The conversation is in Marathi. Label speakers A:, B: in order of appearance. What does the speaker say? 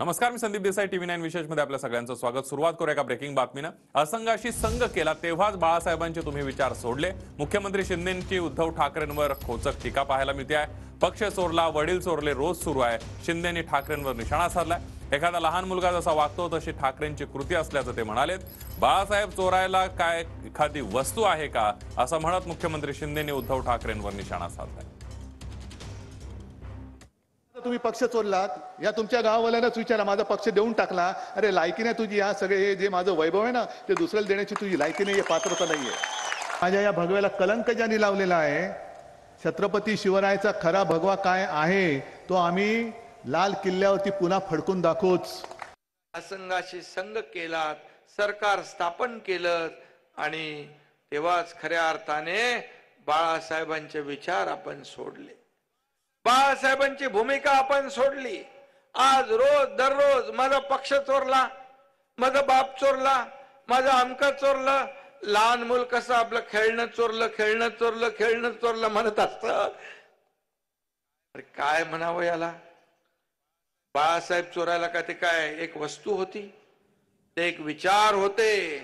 A: नमस्कार, मी संदीप देसाई. TV9 विशेष मध्ये आपल्या सगळ्यांचं स्वागत. सुरुवात करूया एका ब्रेकिंग बातमीनं. असंघाशी संघ केला तेव्हाच बाळासाहेबांचे तुम्ही विचार सोडले. मुख्यमंत्री शिंदेंची उद्धव ठाकरेंवर खोचक टीका पाहायला मिळते आहे. पक्ष चोरला, वडील चोरले रोज सुरू आहे. शिंदेंनी ठाकरेंवर निशाणा साधलाय. एखादा लहान मुलगा जसा वागतो तशी ठाकरेंची कृती असल्याचं ते म्हणालेत. बाळासाहेब चोरायला काय एखादी वस्तू आहे का, असं म्हणत मुख्यमंत्री शिंदेंनी उद्धव ठाकरेंवर निशाणा साधलाय.
B: तुम्ही पक्ष चोरलात, या तुमच्या गाववाल्यांनाच विचारा. माझा पक्ष देऊन टाकला. अरे लायकी नाही तुझी. या सगळे हे जे माझं वैभव आहे ना, ते दुसऱ्याला देण्याची तुझी लायकी नाहीये, पात्रता नाहीये. माझ्या या भगव्याला कलंक ज्यांनी लावलेला आहे, छत्रपती शिवरायाचा खरा भगवा काय आहे तो आम्ही लाल किल्ल्यावरती पुन्हा फडकून दाखवूच.
C: असंघाशी संघ केलात, सरकार स्थापन केलं आणि तेव्हाच खऱ्या अर्थाने बाळासाहेबांचे विचार आपण सोडले, बाळासाहेबांची भूमिका आपण सोडली. आज रोज दररोज माझा पक्ष चोरला, माझा बाप चोरला, माझा अमका चोरलं, लहान मूल कसं आपलं खेळणं चोरलं, खेळणं चोरलं, खेळणं चोरलं म्हणत असत. काय म्हणावं याला? बाळासाहेब चोरायला का ते काय एक वस्तू होती? ते एक विचार होते.